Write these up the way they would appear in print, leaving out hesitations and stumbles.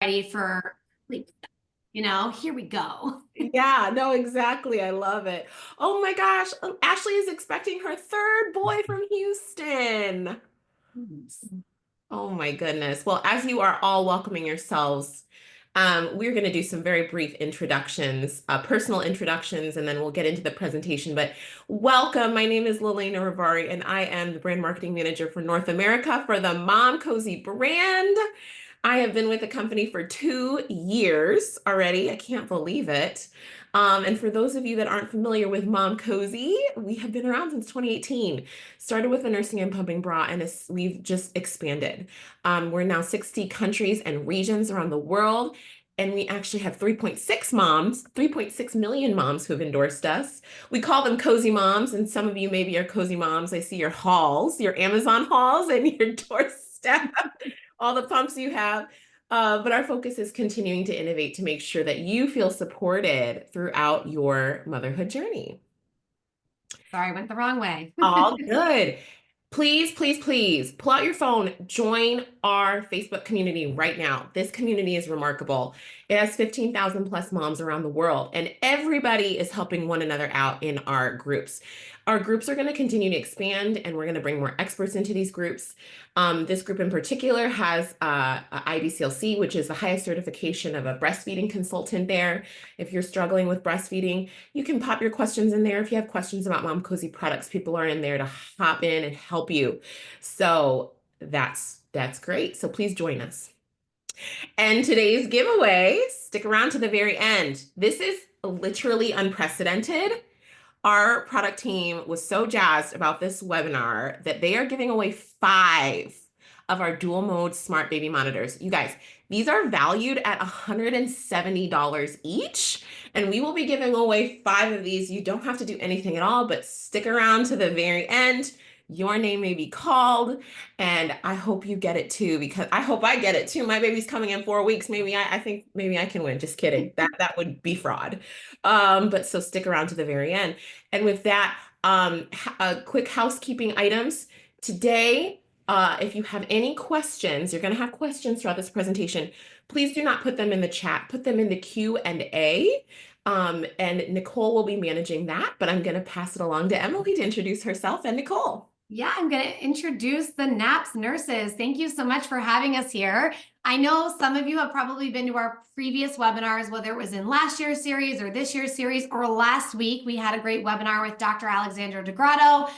ready for sleep. Here we go. Yeah, no, exactly. I love it. Oh my gosh, Ashley is expecting her third boy from Houston. Oh my goodness. Well, as you are all welcoming yourselves, we're going to do some very brief introductions, personal introductions, and then we'll get into the presentation. But welcome. My name is Lelena Rivari, and I am the brand marketing manager for North America for the Momcozy brand. I have been with the company for 2 years already. I can't believe it. And for those of you that aren't familiar with Momcozy, we have been around since 2018. Started with a nursing and pumping bra, and we've just expanded. We're now 60 countries and regions around the world. And we actually have 3.6 million moms who have endorsed us. We call them cozy moms, and some of you maybe are cozy moms. I see your hauls, your Amazon hauls, and your doorstep, all the pumps you have. But our focus is continuing to innovate to make sure that you feel supported throughout your motherhood journey. Sorry, I went the wrong way. All good. Please, please, please pull out your phone, join our Facebook community right now. This community is remarkable. It has 15,000 plus moms around the world, and everybody is helping one another out in our groups. Our groups are going to continue to expand, and we're going to bring more experts into these groups. This group in particular has IBCLC, which is the highest certification of a breastfeeding consultant there. If you're struggling with breastfeeding, you can pop your questions in there. If you have questions about Momcozy products, people are in there to hop in and help you. So that's great. So please join us. And today's giveaway, stick around to the very end. This is literally unprecedented. Our product team was so jazzed about this webinar that they are giving away 5 of our dual mode smart baby monitors. You guys, these are valued at $170 each, and we will be giving away 5 of these. You don't have to do anything at all, but stick around to the very end. Your name may be called, and I hope you get it too, because I hope I get it too. My baby's coming in 4 weeks. Maybe I think maybe I can win. Just kidding. That would be fraud. But so stick around to the very end. And with that, quick housekeeping items. Today, if you have any questions, you're going to have questions throughout this presentation. Please do not put them in the chat. Put them in the Q&A. And Nicole will be managing that, but I'm going to pass it along to Emily to introduce herself and Nicole. Yeah, I'm going to introduce the NAPS nurses. Thank you so much for having us here. I know some of you have probably been to our previous webinars, whether it was in last year's series or this year's series, or last week. We had a great webinar with Dr. Alexandra DeGrotto.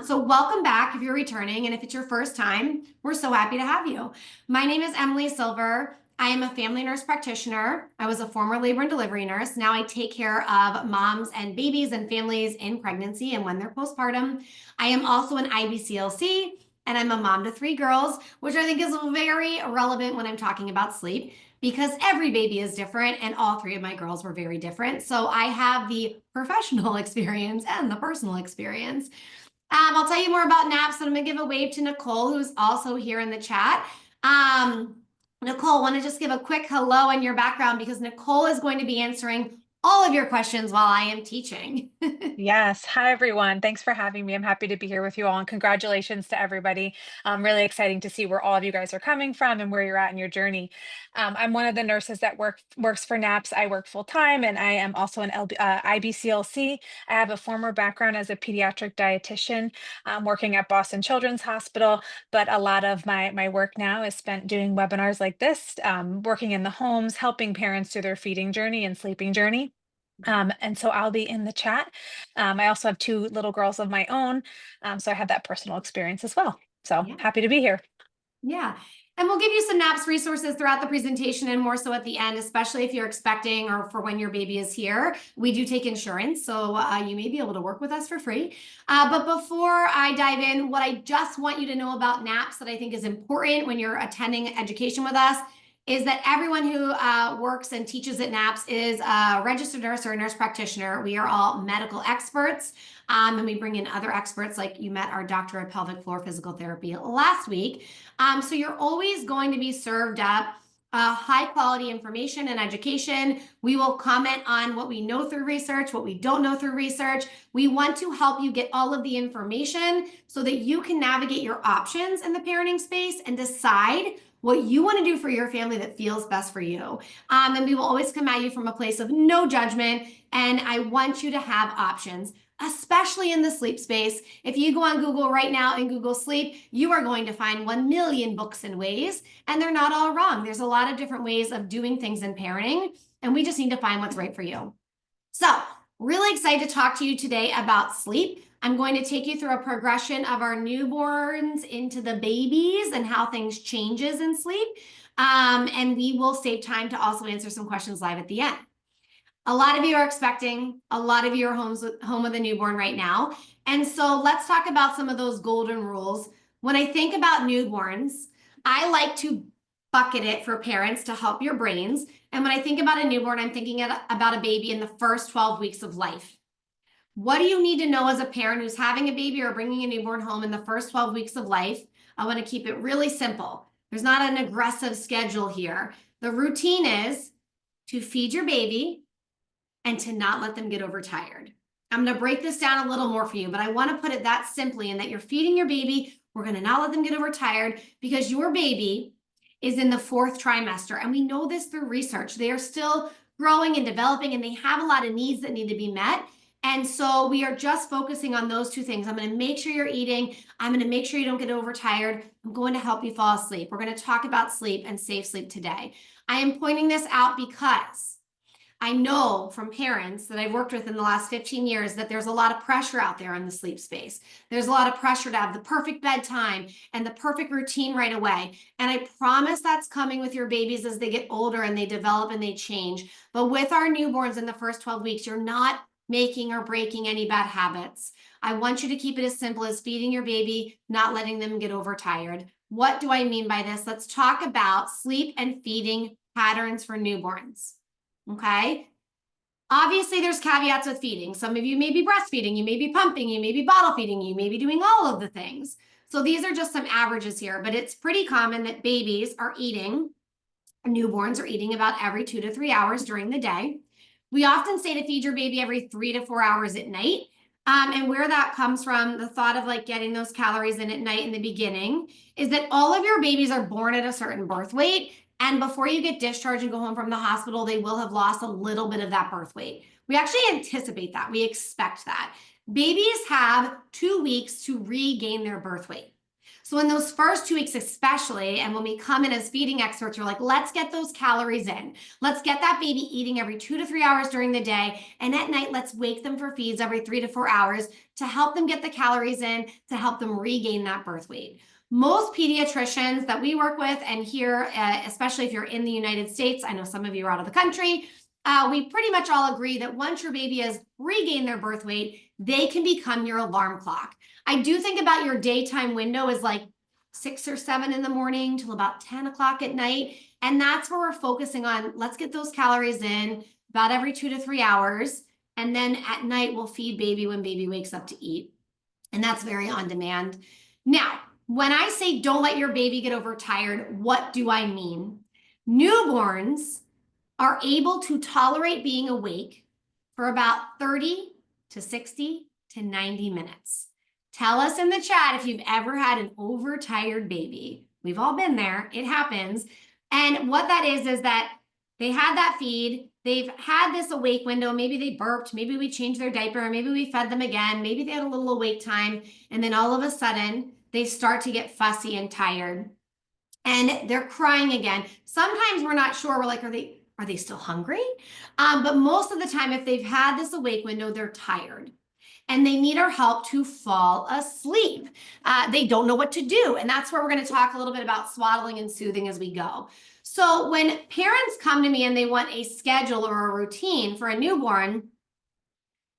So welcome back if you're returning, and if it's your first time, we're so happy to have you. My name is Emily Silver. I am a family nurse practitioner. I was a former labor and delivery nurse. Now I take care of moms and babies and families in pregnancy and when they're postpartum. I am also an IBCLC, and I'm a mom to 3 girls, which I think is very relevant when I'm talking about sleep, because every baby is different, and all 3 of my girls were very different. So I have the professional experience and the personal experience. I'll tell you more about naps, and I'm going to give a wave to Nicole, who's also here in the chat. Nicole, want to just give a quick hello and your background, because Nicole is going to be answering all of your questions while I am teaching. Yes. Hi, everyone. Thanks for having me. I'm happy to be here with you all, and congratulations to everybody. Really exciting to see where all of you guys are coming from and where you're at in your journey. I'm one of the nurses that works for NAPS. I work full time, and I am also an IBCLC. I have a former background as a pediatric dietitian, working at Boston Children's Hospital, but a lot of my work now is spent doing webinars like this, working in the homes, helping parents through their feeding journey and sleeping journey. And so I'll be in the chat. I also have 2 little girls of my own, so I have that personal experience as well. So Yeah. happy to be here. Yeah. And we'll give you some NAPS resources throughout the presentation, and more so at the end, especially if you're expecting or for when your baby is here. We do take insurance, so you may be able to work with us for free. But before I dive in, what I just want you to know about NAPS that I think is important when you're attending education with us is that everyone who works and teaches at NAPS is a registered nurse or a nurse practitioner. We are all medical experts, and we bring in other experts, like you met our doctor of pelvic floor physical therapy last week. So you're always going to be served up high quality information and education. We will comment on what we know through research, what we don't know through research. We want to help you get all of the information so that you can navigate your options in the parenting space and decide what you want to do for your family that feels best for you. And we will always come at you from a place of no judgment. And I want you to have options, especially in the sleep space. If you go on Google right now and Google sleep, you are going to find 1 million books and ways, and they're not all wrong. There's a lot of different ways of doing things in parenting, and we just need to find what's right for you. So, really excited to talk to you today about sleep. I'm going to take you through a progression of our newborns into the babies and how things changes in sleep. And we will save time to also answer some questions live at the end. A lot of you are expecting, a lot of you are home with a newborn right now. And so let's talk about some of those golden rules. When I think about newborns, I like to bucket it for parents to help your brains. And when I think about a newborn, I'm thinking about a baby in the first 12 weeks of life. What do you need to know as a parent who's having a baby or bringing a newborn home in the first 12 weeks of life? I want to keep it really simple. There's not an aggressive schedule here. The routine is to feed your baby and to not let them get overtired. I'm going to break this down a little more for you, but I want to put it that simply in that you're feeding your baby. We're going to not let them get overtired because your baby is in the 4th trimester. And we know this through research. They are still growing and developing, and they have a lot of needs that need to be met. And so we are just focusing on those 2 things. I'm going to make sure you're eating. I'm going to make sure you don't get overtired. I'm going to help you fall asleep. We're going to talk about sleep and safe sleep today. I am pointing this out because I know from parents that I've worked with in the last 15 years that there's a lot of pressure out there in the sleep space. There's a lot of pressure to have the perfect bedtime and the perfect routine right away. And I promise that's coming with your babies as they get older and they develop and they change. But with our newborns in the first 12 weeks, you're not making or breaking any bad habits. I want you to keep it as simple as feeding your baby, not letting them get overtired. What do I mean by this? Let's talk about sleep and feeding patterns for newborns. Okay. Obviously, there's caveats with feeding. Some of you may be breastfeeding, you may be pumping, you may be bottle feeding, you may be doing all of the things. So these are just some averages here, but it's pretty common that babies are eating, newborns are eating about every 2 to 3 hours during the day. We often say to feed your baby every 3 to 4 hours at night. And where that comes from, the thought of like getting those calories in at night in the beginning, is that all of your babies are born at a certain birth weight. And before you get discharged and go home from the hospital, they will have lost a little bit of that birth weight. We actually anticipate that. We expect that. Babies have 2 weeks to regain their birth weight. So in those first 2 weeks especially, and when we come in as feeding experts, we're like, let's get those calories in. Let's get that baby eating every 2 to 3 hours during the day. And at night, let's wake them for feeds every 3 to 4 hours to help them get the calories in, to help them regain that birth weight. Most pediatricians that we work with, and here, especially if you're in the United States, I know some of you are out of the country, we pretty much all agree that once your baby has regained their birth weight, they can become your alarm clock. I do think about your daytime window as like 6 or 7 in the morning till about 10 o'clock at night. And that's where we're focusing on, let's get those calories in about every 2 to 3 hours. And then at night, we'll feed baby when baby wakes up to eat. And that's very on demand. Now, when I say don't let your baby get overtired, what do I mean? Newborns are able to tolerate being awake for about 30 to 60 to 90 minutes. Tell us in the chat if you've ever had an overtired baby. We've all been there. It happens. And what that is that they had that feed. They've had this awake window. Maybe they burped. Maybe we changed their diaper. Maybe we fed them again. Maybe they had a little awake time. And then all of a sudden, they start to get fussy and tired. And they're crying again. Sometimes we're not sure. We're like, are they still hungry? But most of the time, if they've had this awake window, they're tired. And they need our help to fall asleep. They don't know what to do. And that's where we're going to talk a little bit about swaddling and soothing as we go. So when parents come to me and they want a schedule or a routine for a newborn,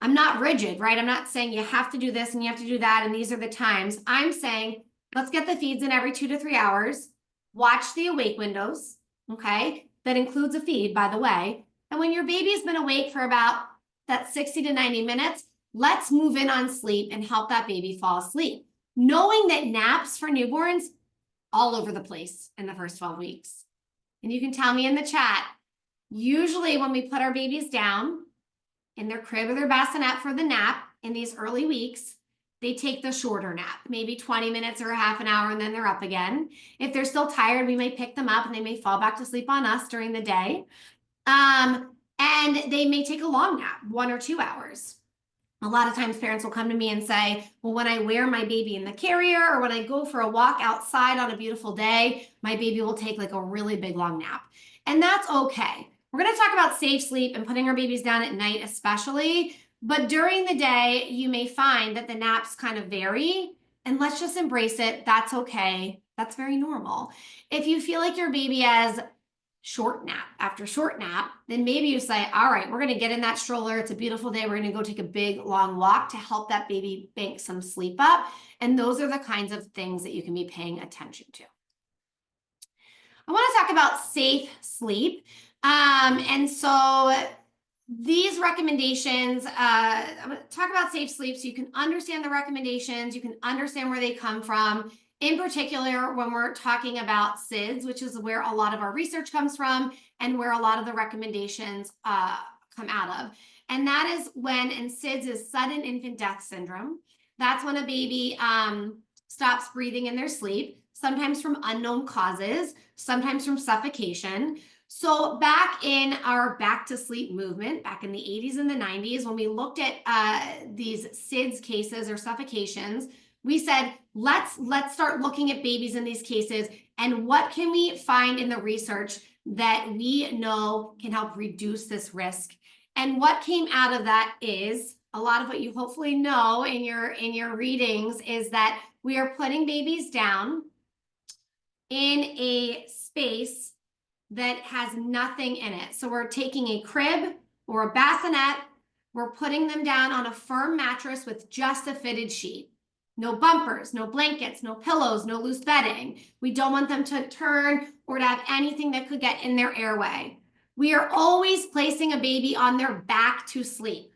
I'm not rigid, right? I'm not saying you have to do this and you have to do that and these are the times. I'm saying, let's get the feeds in every 2 to 3 hours. Watch the awake windows, okay? That includes a feed, by the way. And when your baby's been awake for about that 60 to 90 minutes, let's move in on sleep and help that baby fall asleep. Knowing that naps for newborns all over the place in the first 12 weeks. And you can tell me in the chat, usually when we put our babies down in their crib or their bassinet for the nap in these early weeks, they take the shorter nap, maybe 20 minutes or a half an hour, and then they're up again. If they're still tired, we may pick them up and they may fall back to sleep on us during the day. And they may take a long nap, 1 or 2 hours. A lot of times parents will come to me and say, well, when I wear my baby in the carrier or when I go for a walk outside on a beautiful day, my baby will take like a really big long nap. And that's okay. We're going to talk about safe sleep and putting our babies down at night especially. But during the day, you may find that the naps kind of vary, and let's just embrace it. That's okay. That's very normal. If you feel like your baby has short nap after short nap, then maybe you say, all right, we're going to get in that stroller. It's a beautiful day. We're going to go take a big long walk to help that baby bank some sleep up. And those are the kinds of things that you can be paying attention to. I want to talk about safe sleep. And so these recommendations, I'm going to talk about safe sleep so you can understand the recommendations, you can understand where they come from. In particular, when we're talking about SIDS, which is where a lot of our research comes from and where a lot of the recommendations come out of. And that is when, and SIDS is sudden infant death syndrome. That's when a baby stops breathing in their sleep, sometimes from unknown causes, sometimes from suffocation. So back in our back to sleep movement, back in the 80s and the 90s, when we looked at these SIDS cases or suffocations, we said, let's start looking at babies in these cases and what can we find in the research that we know can help reduce this risk. And what came out of that is a lot of what you hopefully know in your readings is that we are putting babies down in a space that has nothing in it. So we're taking a crib or a bassinet, we're putting them down on a firm mattress with just a fitted sheet. No bumpers, no blankets, no pillows, no loose bedding. We don't want them to turn or to have anything that could get in their airway. We are always placing a baby on their back to sleep,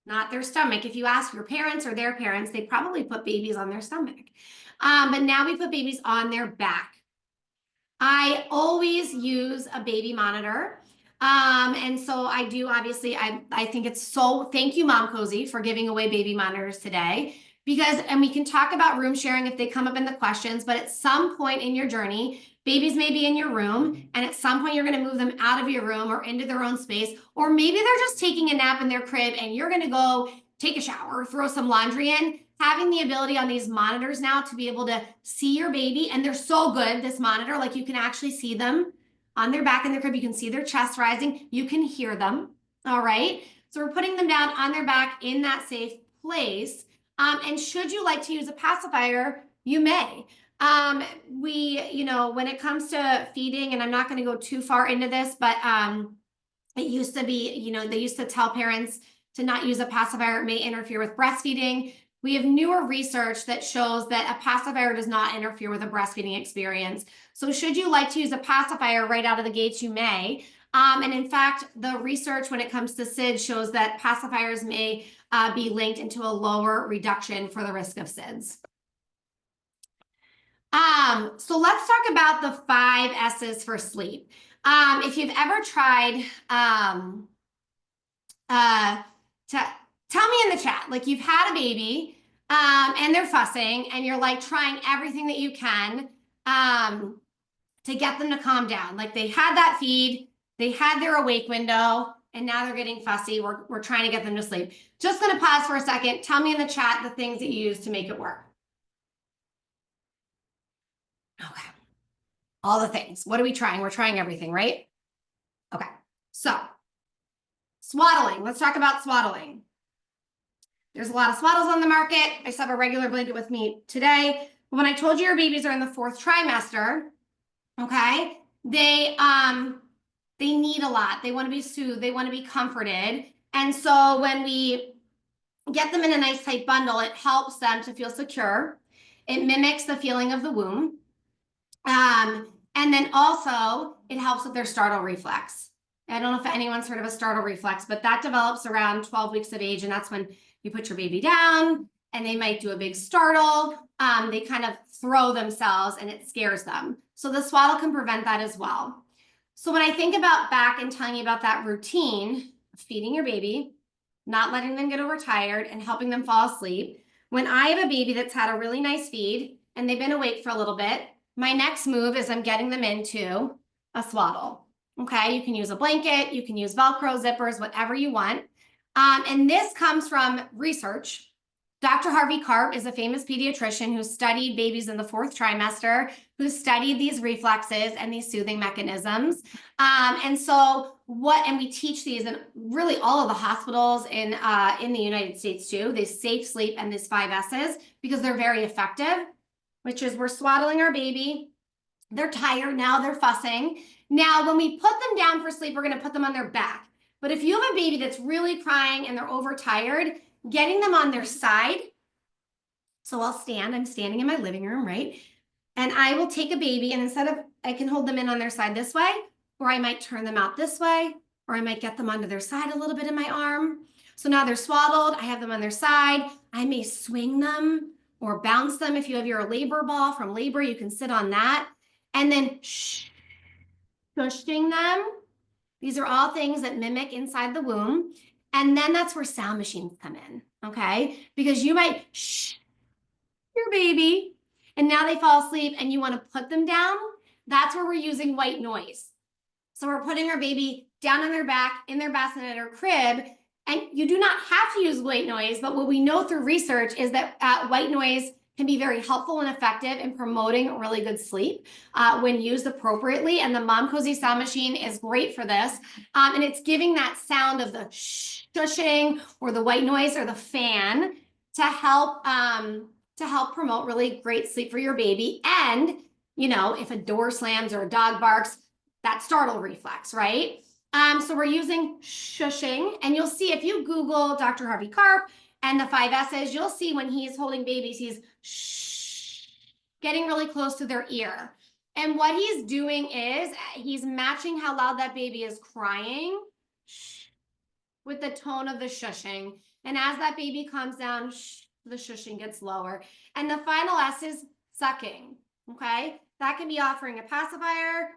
not their stomach. If you ask your parents or their parents, they probably put babies on their stomach. But now we put babies on their back. I always use a baby monitor. And so I do, obviously, I think it's so, thank you, Momcozy, for giving away baby monitors today. Because, and we can talk about room sharing if they come up in the questions, but at some point in your journey, babies may be in your room, and at some point you're going to move them out of your room or into their own space, or maybe they're just taking a nap in their crib and you're going to go take a shower, throw some laundry in. Having the ability on these monitors now to be able to see your baby, and they're so good, this monitor, like you can actually see them on their back in their crib, you can see their chest rising, you can hear them, all right? So we're putting them down on their back in that safe place. And should you like to use a pacifier, you may. When it comes to feeding, and I'm not going to go too far into this, but it used to be, they used to tell parents to not use a pacifier. It may interfere with breastfeeding. We have newer research that shows that a pacifier does not interfere with a breastfeeding experience. So should you like to use a pacifier right out of the gates, you may. And in fact, the research when it comes to SIDS shows that pacifiers may be linked into a lower reduction for the risk of SIDS. So let's talk about the 5 S's for sleep. If you've ever tried tell me in the chat, like you've had a baby and they're fussing and you're like trying everything that you can to get them to calm down. Like they had that feed, they had their awake window, and now they're getting fussy. We're trying to get them to sleep. Just going to pause for a second. Tell me in the chat the things that you use to make it work. Okay. All the things. What are we trying? We're trying everything, right? Okay. So swaddling. Let's talk about swaddling. There's a lot of swaddles on the market. I just have a regular blanket with me today. But when I told you your babies are in the 4th trimester, okay, they need a lot. They want to be soothed. They want to be comforted. And so when we get them in a nice tight bundle, it helps them to feel secure. It mimics the feeling of the womb. And then also it helps with their startle reflex. I don't know if anyone's heard of a startle reflex, but that develops around 12 weeks of age. And that's when you put your baby down and they might do a big startle. They kind of throw themselves and it scares them. So the swaddle can prevent that as well. So when I think about back and telling you about that routine, feeding your baby, not letting them get overtired and helping them fall asleep, when I have a baby that's had a really nice feed and they've been awake for a little bit, my next move is I'm getting them into a swaddle. Okay, you can use a blanket, you can use Velcro zippers, whatever you want. And this comes from research. Dr. Harvey Karp is a famous pediatrician who studied babies in the 4th trimester, who studied these reflexes and these soothing mechanisms. And we teach these in really all of the hospitals in the United States too, this safe sleep and these 5 S's, because they're very effective, which is we're swaddling our baby. They're tired now, they're fussing. Now, when we put them down for sleep, we're gonna put them on their back. But if you have a baby that's really crying and they're overtired, getting them on their side. So I'm standing in my living room, right? And I will take a baby and I can hold them in on their side this way, or I might turn them out this way, or I might get them onto their side a little bit in my arm. So now they're swaddled, I have them on their side. I may swing them or bounce them. If you have your labor ball from labor, you can sit on that. And then shushing them. These are all things that mimic inside the womb. And then that's where sound machines come in, okay? Because you might shh your baby, and now they fall asleep and you want to put them down. That's where we're using white noise. So we're putting our baby down on their back, in their bassinet or crib, and you do not have to use white noise, but what we know through research is that white noise can be very helpful and effective in promoting really good sleep when used appropriately. And the Momcozy sound machine is great for this. And it's giving that sound of the shushing or the white noise or the fan to help promote really great sleep for your baby. And, you know, if a door slams or a dog barks, that startle reflex, right? So we're using shushing, and you'll see if you Google Dr. Harvey Karp and the 5 S's, you'll see when he's holding babies, he's getting really close to their ear. And what he's doing is he's matching how loud that baby is crying with the tone of the shushing. And as that baby calms down, the shushing gets lower. And the final S is sucking, okay? That can be offering a pacifier.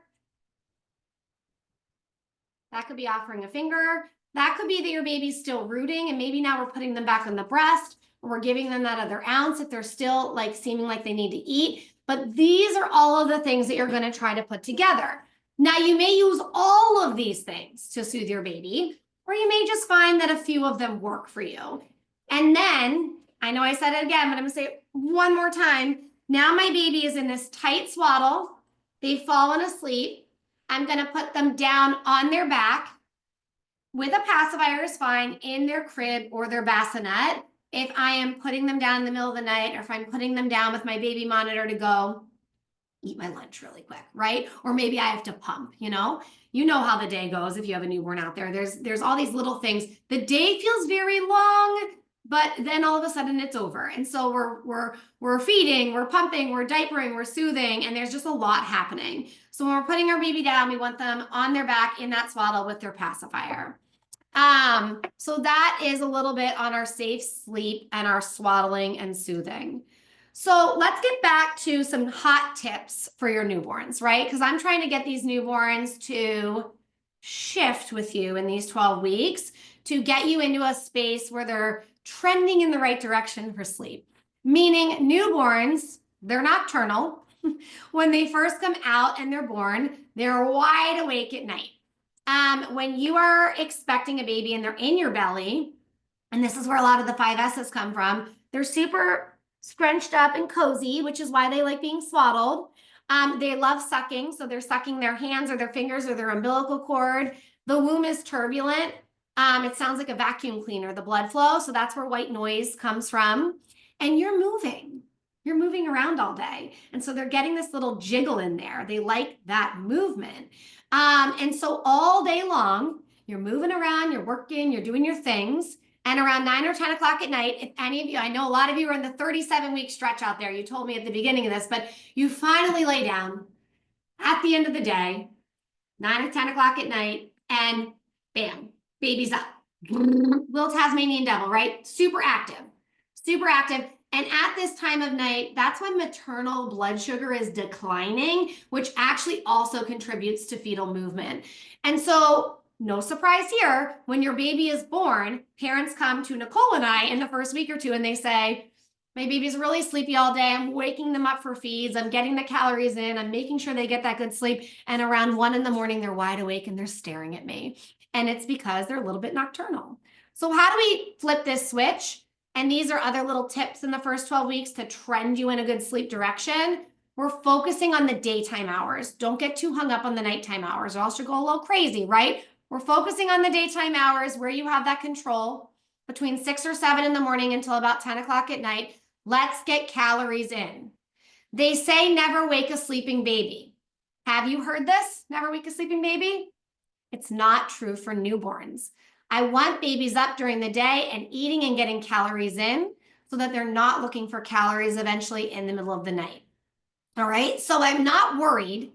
That could be offering a finger. That could be that your baby's still rooting and maybe now we're putting them back on the breast, or we're giving them that other ounce if they're still like seeming like they need to eat. But these are all of the things that you're going to try to put together. Now you may use all of these things to soothe your baby, or you may just find that a few of them work for you. And then, I know I said it again, but I'm going to say it one more time. Now my baby is in this tight swaddle. They've fallen asleep. I'm going to put them down on their back with a pacifier is fine in their crib or their bassinet. If I am putting them down in the middle of the night, or if I'm putting them down with my baby monitor to go eat my lunch really quick, right? Or maybe I have to pump, you know how the day goes if you have a newborn out there. There's all these little things. The day feels very long, but then all of a sudden it's over. And so we're feeding, we're pumping, we're diapering, we're soothing, and there's just a lot happening. So when we're putting our baby down, we want them on their back in that swaddle with their pacifier. So that is a little bit on our safe sleep and our swaddling and soothing. So let's get back to some hot tips for your newborns, right? Because I'm trying to get these newborns to shift with you in these 12 weeks to get you into a space where they're trending in the right direction for sleep. Meaning newborns, they're nocturnal. When they first come out and they're born, they're wide awake at night. When you are expecting a baby and they're in your belly, and this is where a lot of the 5 S's come from, they're super scrunched up and cozy, which is why they like being swaddled. They love sucking, so they're sucking their hands or their fingers or their umbilical cord. The womb is turbulent. It sounds like a vacuum cleaner, the blood flow, so that's where white noise comes from. And you're moving. You're moving around all day. And so they're getting this little jiggle in there. They like that movement. And so all day long, you're moving around, you're working, you're doing your things. And around 9 or 10 o'clock at night, if any of you, I know a lot of you are in the 37-week stretch out there. You told me at the beginning of this, but you finally lay down at the end of the day, 9 or 10 o'clock at night, and bam, baby's up. Little Tasmanian devil, right? Super active, super active. And at this time of night, that's when maternal blood sugar is declining, which actually also contributes to fetal movement. And so no surprise here, when your baby is born, parents come to Nicole and I in the first week or two and they say, My baby's really sleepy all day. I'm waking them up for feeds. I'm getting the calories in. I'm making sure they get that good sleep. And around 1 in the morning, they're wide awake and they're staring at me. And it's because they're a little bit nocturnal. So how do we flip this switch? And these are other little tips in the first 12 weeks to trend you in a good sleep direction. We're focusing on the daytime hours. Don't get too hung up on the nighttime hours or else you'll go a little crazy, right? We're focusing on the daytime hours where you have that control between 6 or 7 in the morning until about 10 o'clock at night. Let's get calories in. They say never wake a sleeping baby. Have you heard this? Never wake a sleeping baby? It's not true for newborns. I want babies up during the day and eating and getting calories in so that they're not looking for calories eventually in the middle of the night. All right, so I'm not worried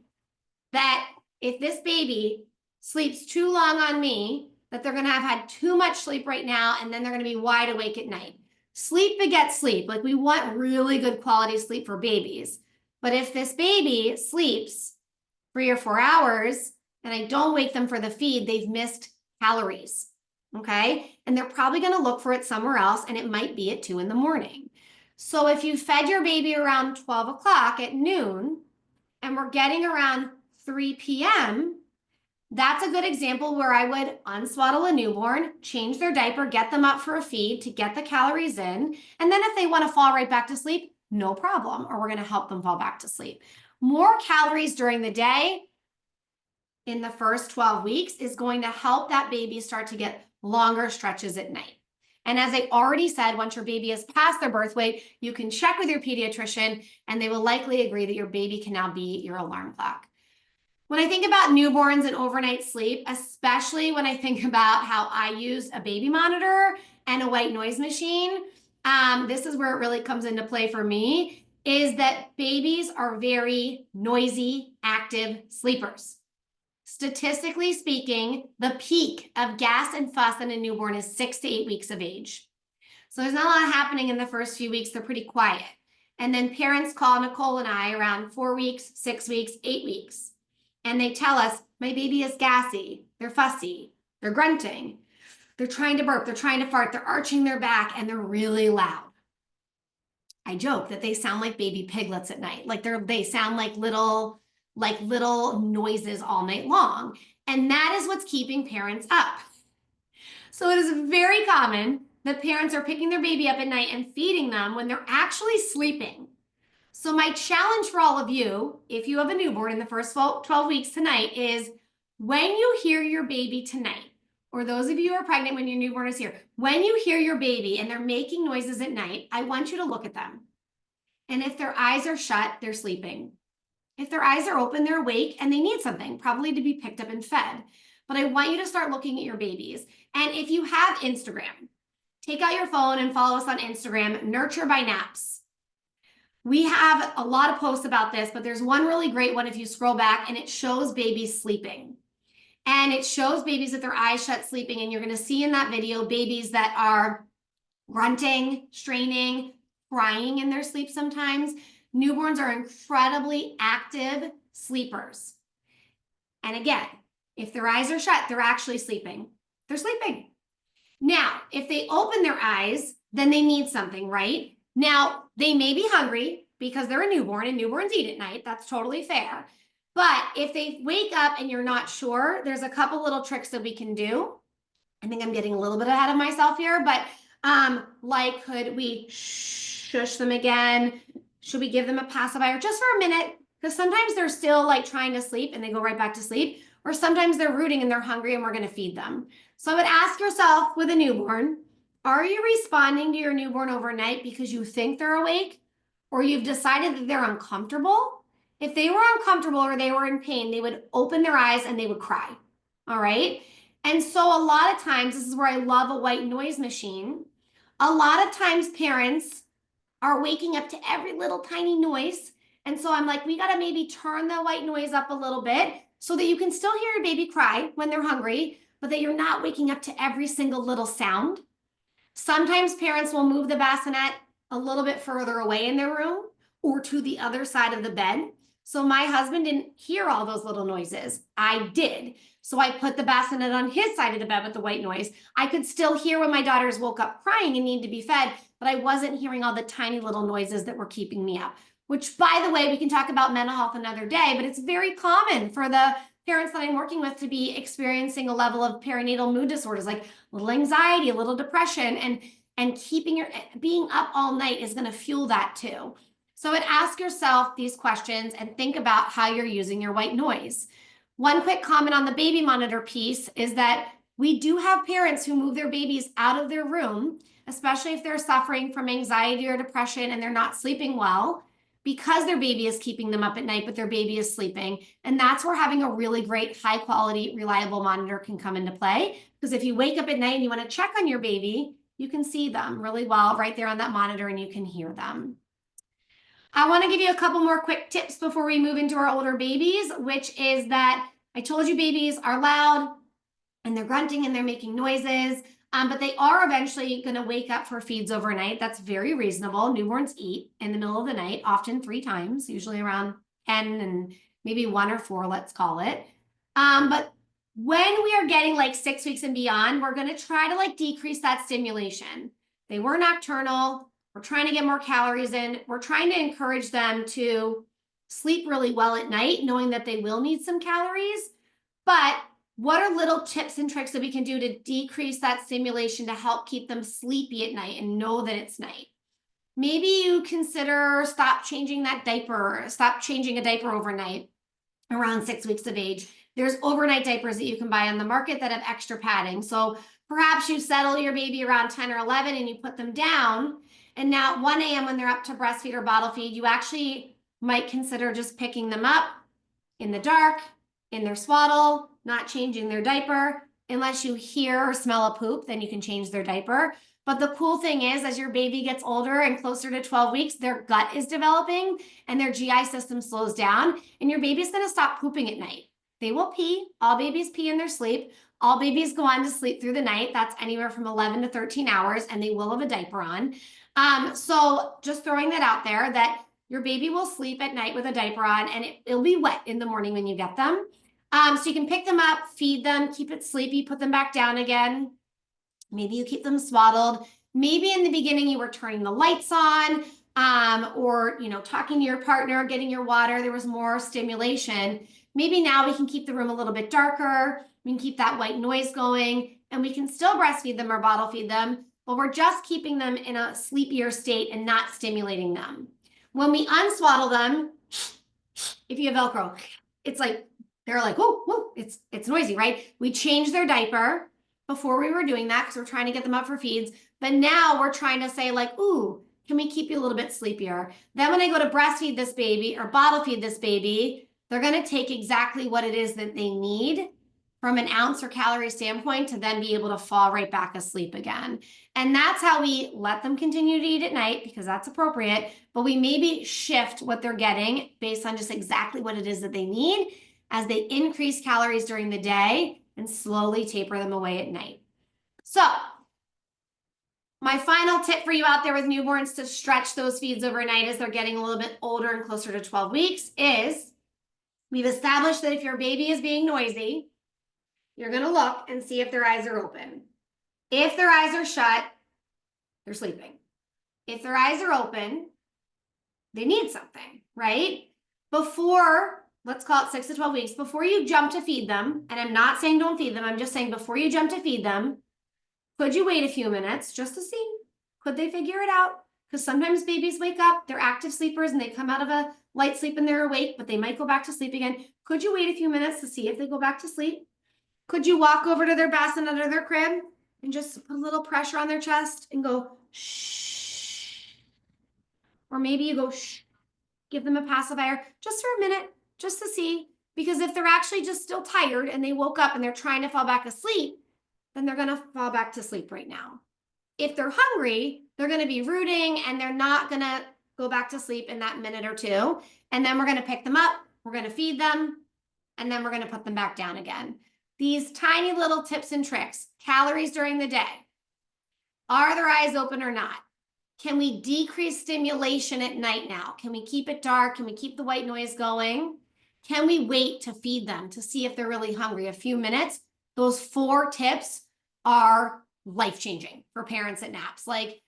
that if this baby sleeps too long on me, that they're gonna have had too much sleep right now and then they're gonna be wide awake at night. Sleep begets sleep. Like we want really good quality sleep for babies. But if this baby sleeps 3 or 4 hours and I don't wake them for the feed, they've missed calories, okay? And they're probably gonna look for it somewhere else and it might be at 2 in the morning. So if you fed your baby around 12 o'clock at noon and we're getting around 3 p.m., that's a good example where I would unswaddle a newborn, change their diaper, get them up for a feed to get the calories in. And then if they want to fall right back to sleep, no problem, or we're going to help them fall back to sleep. More calories during the day in the first 12 weeks is going to help that baby start to get longer stretches at night. And as I already said, once your baby is past their birth weight, you can check with your pediatrician and they will likely agree that your baby can now be your alarm clock. When I think about newborns and overnight sleep, especially when I think about how I use a baby monitor and a white noise machine, this is where it really comes into play for me, is that babies are very noisy, active sleepers. Statistically speaking, the peak of gas and fuss in a newborn is 6 to 8 weeks of age. So there's not a lot happening in the first few weeks. They're pretty quiet. And then parents call Nicole and I around 4 weeks, 6 weeks, 8 weeks. And they tell us, my baby is gassy, they're fussy, they're grunting, they're trying to burp, they're trying to fart, they're arching their back, and they're really loud. I joke that they sound like baby piglets at night. Like they sound like little noises all night long. And that is what's keeping parents up. So it is very common that parents are picking their baby up at night and feeding them when they're actually sleeping. So my challenge for all of you, if you have a newborn in the first 12 weeks tonight, is when you hear your baby tonight, or those of you who are pregnant when your newborn is here, when you hear your baby and they're making noises at night, I want you to look at them. And if their eyes are shut, they're sleeping. If their eyes are open, they're awake and they need something, probably to be picked up and fed. But I want you to start looking at your babies. And if you have Instagram, take out your phone and follow us on Instagram, Nurture by Naps. We have a lot of posts about this, but there's one really great one if you scroll back and it shows babies sleeping. And it shows babies with their eyes shut sleeping. And you're going to see in that video babies that are grunting, straining, crying in their sleep sometimes. Newborns are incredibly active sleepers. And again, if their eyes are shut, they're actually sleeping. They're sleeping. Now, if they open their eyes, then they need something, right? Now, they may be hungry because they're a newborn and newborns eat at night. That's totally fair. But if they wake up and you're not sure, there's a couple little tricks that we can do. I think I'm getting a little bit ahead of myself here, but like could we shush them again? Should we give them a pacifier just for a minute? Because sometimes they're still like trying to sleep and they go right back to sleep. Or sometimes they're rooting and they're hungry and we're going to feed them. So I would ask yourself with a newborn, are you responding to your newborn overnight because you think they're awake or you've decided that they're uncomfortable? If they were uncomfortable or they were in pain, they would open their eyes and they would cry. All right. And so a lot of times, this is where I love a white noise machine. A lot of times parents are waking up to every little tiny noise. And so I'm like, we got to maybe turn the white noise up a little bit so that you can still hear your baby cry when they're hungry, but that you're not waking up to every single little sound. Sometimes parents will move the bassinet a little bit further away in their room or to the other side of the bed. So my husband didn't hear all those little noises. I did. So I put the bassinet on his side of the bed with the white noise. I could still hear when my daughters woke up crying and needed to be fed, but I wasn't hearing all the tiny little noises that were keeping me up. Which, by the way, we can talk about mental health another day, but it's very common for the parents that I'm working with to be experiencing a level of perinatal mood disorders, like a little anxiety, a little depression, and being up all night is going to fuel that too. So I'd ask yourself these questions and think about how you're using your white noise. One quick comment on the baby monitor piece is that we do have parents who move their babies out of their room, especially if they're suffering from anxiety or depression and they're not sleeping well, because their baby is keeping them up at night, but their baby is sleeping. And that's where having a really great, high quality, reliable monitor can come into play. Because if you wake up at night and you want to check on your baby, you can see them really well right there on that monitor and you can hear them. I want to give you a couple more quick tips before we move into our older babies, which is that I told you babies are loud and they're grunting and they're making noises. But they are eventually going to wake up for feeds overnight. That's very reasonable. Newborns eat in the middle of the night, often 3 times, usually around 10 and maybe 1 or 4, let's call it. But when we are getting like 6 weeks and beyond, we're going to try to like decrease that stimulation. They were nocturnal. We're trying to get more calories in. We're trying to encourage them to sleep really well at night, knowing that they will need some calories. But what are little tips and tricks that we can do to decrease that stimulation to help keep them sleepy at night and know that it's night? Maybe you consider stop changing a diaper overnight around 6 weeks of age. There's overnight diapers that you can buy on the market that have extra padding. So perhaps you settle your baby around 10 or 11 and you put them down. And now at 1 a.m. when they're up to breastfeed or bottle feed, you actually might consider just picking them up in the dark, in their swaddle, not changing their diaper. Unless you hear or smell a poop, then you can change their diaper. But the cool thing is, as your baby gets older and closer to 12 weeks, their gut is developing and their GI system slows down, and your baby's going to stop pooping at night. They will pee. All babies pee in their sleep. All babies go on to sleep through the night. That's anywhere from 11 to 13 hours, and they will have a diaper on. So just throwing that out there, that your baby will sleep at night with a diaper on, and it'll be wet in the morning when you get them. So you can pick them up, feed them, keep it sleepy, put them back down again. Maybe you keep them swaddled. Maybe in the beginning you were turning the lights on, or talking to your partner, getting your water. There was more stimulation. Maybe now we can keep the room a little bit darker. We can keep that white noise going, and we can still breastfeed them or bottle feed them, but we're just keeping them in a sleepier state and not stimulating them. When we unswaddle them, if you have Velcro, it's like they're like, whoa, whoa, it's noisy, right? We changed their diaper. Before we were doing that because we're trying to get them up for feeds, but now we're trying to say like, ooh, can we keep you a little bit sleepier? Then when I go to breastfeed this baby or bottle feed this baby, they're going to take exactly what it is that they need from an ounce or calorie standpoint to then be able to fall right back asleep again. And that's how we let them continue to eat at night, because that's appropriate, but we maybe shift what they're getting based on just exactly what it is that they need as they increase calories during the day and slowly taper them away at night. So my final tip for you out there with newborns to stretch those feeds overnight as they're getting a little bit older and closer to 12 weeks is, we've established that if your baby is being noisy, you're going to look and see if their eyes are open. If their eyes are shut, they're sleeping. If their eyes are open, they need something, right? Before, let's call it 6 to 12 weeks, before you jump to feed them, and I'm not saying don't feed them, I'm just saying before you jump to feed them, could you wait a few minutes just to see? Could they figure it out? Because sometimes babies wake up, they're active sleepers, and they come out of a light sleep and they're awake, but they might go back to sleep again. Could you wait a few minutes to see if they go back to sleep? Could you walk over to their bassinet under their crib and just put a little pressure on their chest and go, shh? Or maybe you go, shh, give them a pacifier just for a minute, just to see. Because if they're actually just still tired and they woke up and they're trying to fall back asleep, then they're going to fall back to sleep right now. If they're hungry, they're going to be rooting and they're not going to go back to sleep in that minute or two. And then we're going to pick them up, we're going to feed them, and then we're going to put them back down again. These tiny little tips and tricks, calories during the day. Are their eyes open or not? Can we decrease stimulation at night now? Can we keep it dark? Can we keep the white noise going? Can we wait to feed them to see if they're really hungry? A few minutes. Those 4 tips are life-changing for parents at naps. Like,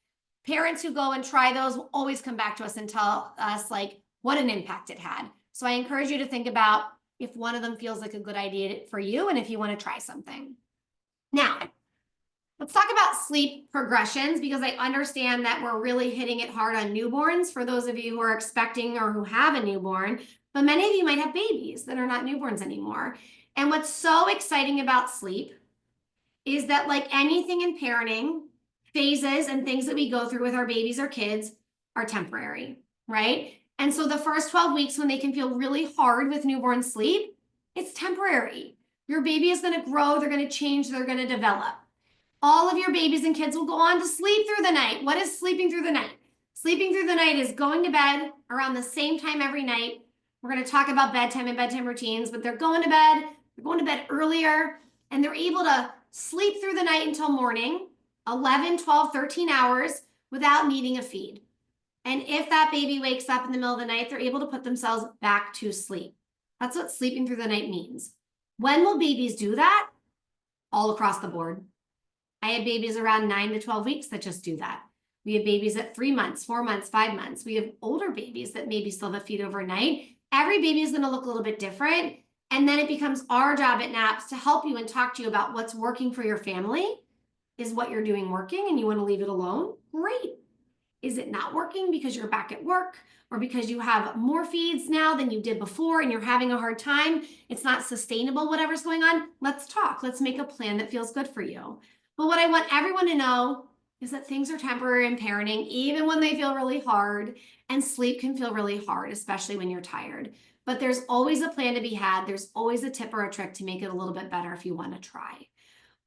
Parents who go and try those will always come back to us and tell us like what an impact it had. So I encourage you to think about if one of them feels like a good idea for you and if you want to try something. Now, let's talk about sleep progressions because I understand that we're really hitting it hard on newborns for those of you who are expecting or who have a newborn, but many of you might have babies that are not newborns anymore. And what's so exciting about sleep is that like anything in parenting, phases and things that we go through with our babies or kids are temporary, right? And so the first 12 weeks when they can feel really hard with newborn sleep, it's temporary. Your baby is going to grow, they're going to change, they're going to develop. All of your babies and kids will go on to sleep through the night. What is sleeping through the night? Sleeping through the night is going to bed around the same time every night. We're going to talk about bedtime and bedtime routines, but they're going to bed earlier, and they're able to sleep through the night until morning, 11, 12, 13 hours without needing a feed. And if that baby wakes up in the middle of the night, they're able to put themselves back to sleep. That's what sleeping through the night means. When will babies do that? All across the board. I have babies around 9 to 12 weeks that just do that. We have babies at 3 months, 4 months, 5 months. We have older babies that maybe still have a feed overnight. Every baby is going to look a little bit different. And then it becomes our job at NAPS to help you and talk to you about what's working for your family. Is what you're doing working and you want to leave it alone? Great. Is it not working because you're back at work or because you have more feeds now than you did before and you're having a hard time? It's not sustainable, whatever's going on. Let's talk. Let's make a plan that feels good for you. But what I want everyone to know is that things are temporary in parenting, even when they feel really hard, and sleep can feel really hard, especially when you're tired. But there's always a plan to be had. There's always a tip or a trick to make it a little bit better if you want to try.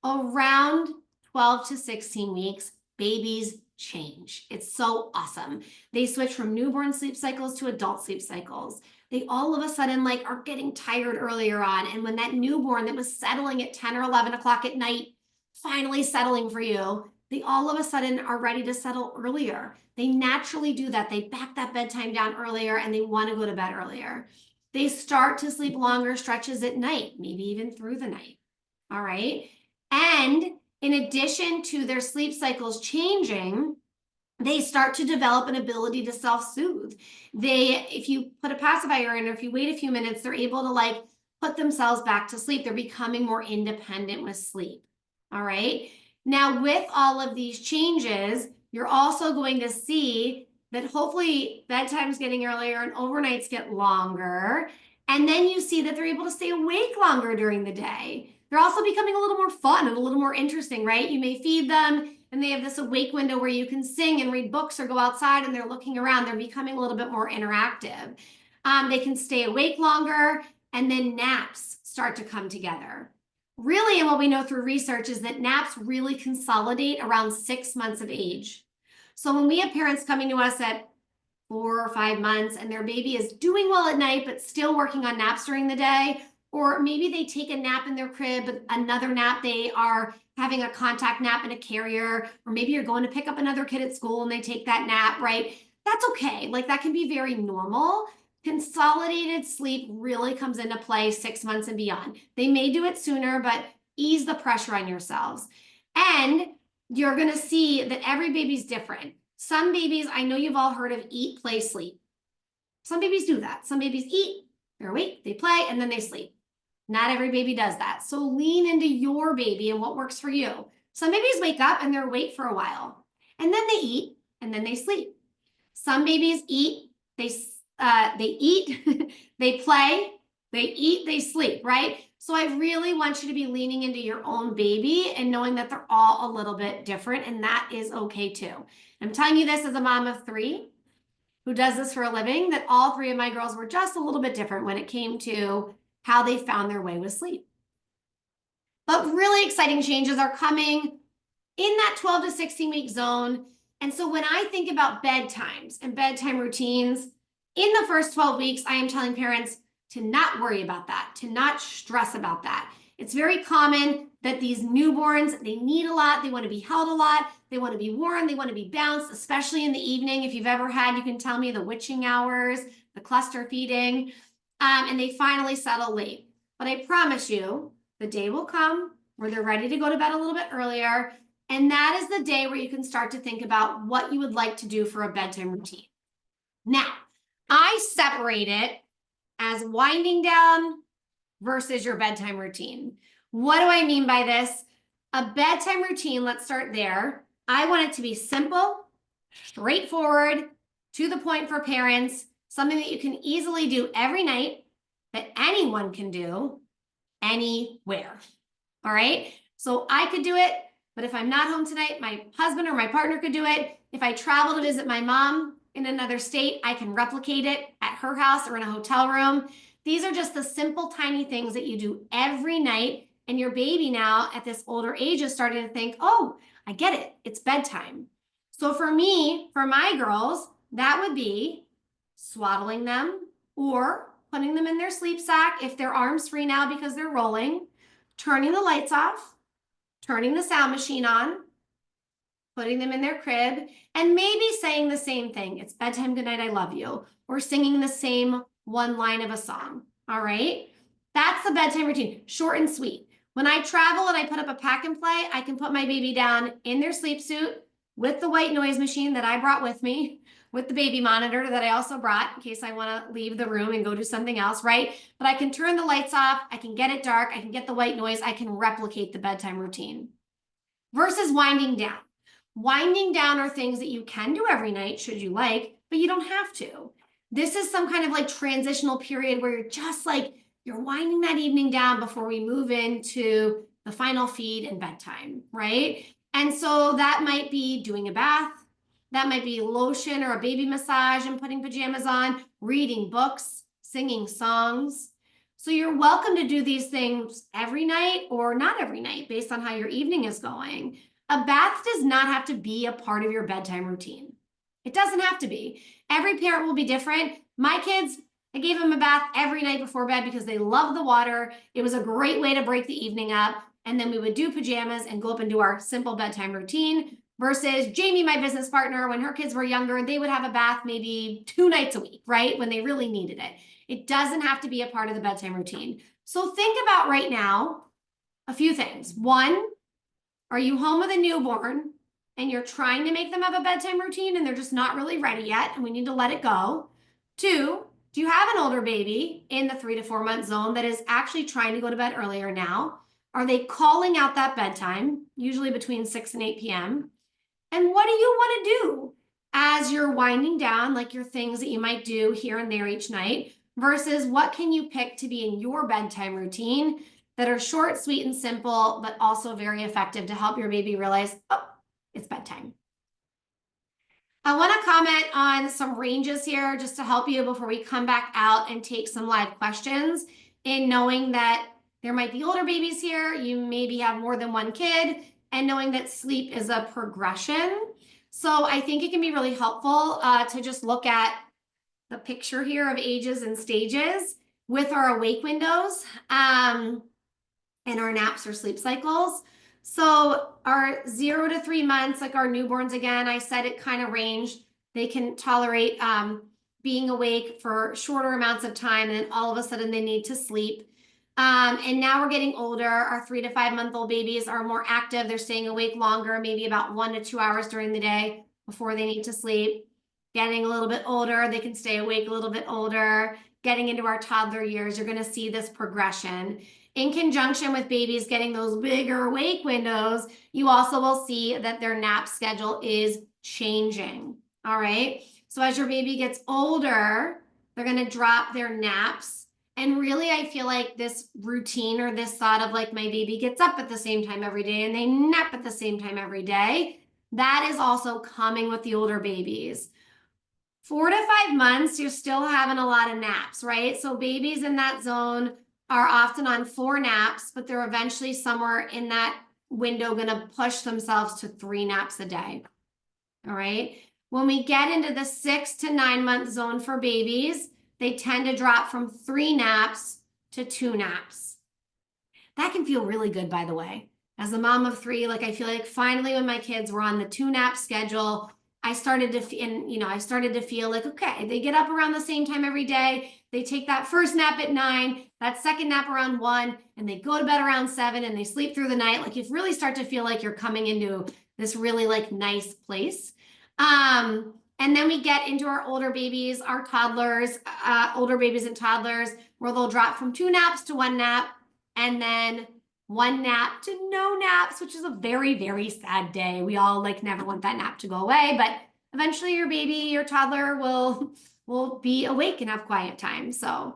Around 12 to 16 weeks, babies change. It's so awesome. They switch from newborn sleep cycles to adult sleep cycles. They all of a sudden like are getting tired earlier on. And when that newborn that was settling at 10 or 11 o'clock at night, finally settling for you, they all of a sudden are ready to settle earlier. They naturally do that. They back that bedtime down earlier and they want to go to bed earlier. They start to sleep longer stretches at night, maybe even through the night. All right. And in addition to their sleep cycles changing, they start to develop an ability to self-soothe. If you put a pacifier in or if you wait a few minutes, they're able to like put themselves back to sleep. They're becoming more independent with sleep. All right. Now, with all of these changes, you're also going to see that hopefully bedtime's getting earlier and overnights get longer. And then you see that they're able to stay awake longer during the day. They're also becoming a little more fun and a little more interesting, right? You may feed them and they have this awake window where you can sing and read books or go outside and they're looking around. They're becoming a little bit more interactive. They can stay awake longer, and then naps start to come together. Really, and what we know through research is that naps really consolidate around 6 months of age. So when we have parents coming to us at 4 or 5 months and their baby is doing well at night but still working on naps during the day, or maybe they take a nap in their crib, but another nap they are having a contact nap in a carrier, or maybe you're going to pick up another kid at school and they take that nap, right? That's okay. Like that can be very normal. Consolidated sleep really comes into play 6 months and beyond. They may do it sooner, but ease the pressure on yourselves. And you're going to see that every baby's different. Some babies, I know you've all heard of eat, play, sleep. Some babies do that. Some babies eat, they're awake, they play, and then they sleep. Not every baby does that. So lean into your baby and what works for you. Some babies wake up and they're awake for a while, and then they eat, and then they sleep. Some babies eat, they eat, they play, they eat, they sleep, right? So I really want you to be leaning into your own baby and knowing that they're all a little bit different, and that is okay too. I'm telling you this as a mom of 3 who does this for a living, that all 3 of my girls were just a little bit different when it came to how they found their way with sleep. But really exciting changes are coming in that 12 to 16 week zone. And so when I think about bedtimes and bedtime routines, in the first 12 weeks, I am telling parents to not worry about that, to not stress about that. It's very common that these newborns, they need a lot, they want to be held a lot, they want to be warm, they want to be bounced, especially in the evening. If you've ever had, you can tell me, the witching hours, the cluster feeding, and they finally settle late. But I promise you, the day will come where they're ready to go to bed a little bit earlier, And that is the day where you can start to think about what you would like to do for a bedtime routine. Now, I separate it as winding down versus your bedtime routine. What do I mean by this? A bedtime routine, let's start there. I want it to be simple, straightforward, to the point for parents, something that you can easily do every night, that anyone can do anywhere. All right. So I could do it, but if I'm not home tonight, my husband or my partner could do it. If I travel to visit my mom in another state, I can replicate it at her house or in a hotel room. These are just the simple, tiny things that you do every night. And your baby now at this older age is starting to think, oh, I get it. It's bedtime. So for me, for my girls, that would be swaddling them or putting them in their sleep sack if their arm's free now because they're rolling, turning the lights off, turning the sound machine on, putting them in their crib, and maybe saying the same thing. It's bedtime, good night, I love you, or singing the same one line of a song. All right. That's the bedtime routine, short and sweet. When I travel and I put up a pack and play, I can put my baby down in their sleep suit with the white noise machine that I brought with me, with the baby monitor that I also brought in case I want to leave the room and go do something else, right? But I can turn the lights off, I can get it dark, I can get the white noise, I can replicate the bedtime routine. Versus winding down. Winding down are things that you can do every night, should you like, but you don't have to. This is some kind of like transitional period where you're just like, you're winding that evening down before we move into the final feed and bedtime, right? And so that might be doing a bath. That might be lotion or a baby massage and putting pajamas on, reading books, singing songs. So you're welcome to do these things every night or not every night based on how your evening is going. A bath does not have to be a part of your bedtime routine. It doesn't have to be. Every parent will be different. My kids, I gave them a bath every night before bed because they love the water. It was a great way to break the evening up. And then we would do pajamas and go up and do our simple bedtime routine versus Jamie, my business partner, when her kids were younger, they would have a bath maybe 2 nights a week, right? When they really needed it. It doesn't have to be a part of the bedtime routine. So think about right now a few things. One, are you home with a newborn and you're trying to make them have a bedtime routine and they're just not really ready yet and we need to let it go? 2, do you have an older baby in the 3 to 4 month zone that is actually trying to go to bed earlier now? Are they calling out that bedtime, usually between 6 and 8 p.m.? And what do you want to do as you're winding down, like your things that you might do here and there each night, versus what can you pick to be in your bedtime routine that are short, sweet, and simple, but also very effective to help your baby realize, oh, it's bedtime. I want to comment on some ranges here just to help you before we come back out and take some live questions in knowing that there might be older babies here, you maybe have more than one kid, and knowing that sleep is a progression. So I think it can be really helpful to just look at the picture here of ages and stages with our awake windows and our naps or sleep cycles. So our 0 to 3 months, like our newborns, again, I said it kind of ranged. They can tolerate being awake for shorter amounts of time, and then all of a sudden they need to sleep. And now we're getting older. Our 3 to 5 month old babies are more active. They're staying awake longer, maybe about 1 to 2 hours during the day before they need to sleep. Getting a little bit older, they can stay awake a little bit older. Getting into our toddler years, you're going to see this progression. In conjunction with babies getting those bigger awake windows, you also will see that their nap schedule is changing. All right. So as your baby gets older, they're going to drop their naps. And really, I feel like this routine or this thought of like my baby gets up at the same time every day and they nap at the same time every day, that is also coming with the older babies. 4 to 5 months, you're still having a lot of naps, right? So babies in that zone are often on 4 naps, but they're eventually somewhere in that window going to push themselves to 3 naps a day. All right. When we get into the 6 to 9 month zone for babies, they tend to drop from 3 naps to 2 naps. That can feel really good, by the way. As a mom of 3, like I feel like finally when my kids were on the 2 nap schedule, I started to feel like, okay, they get up around the same time every day. They take that first nap at 9, that second nap around 1, and they go to bed around 7 and they sleep through the night. Like you really start to feel like you're coming into this really like nice place. And then we get into our older babies, our toddlers, older babies and toddlers, where they'll drop from 2 naps to 1 nap, and then 1 nap to no naps, which is a very, very sad day. We all like never want that nap to go away, but eventually your baby, your toddler will be awake and have quiet time. So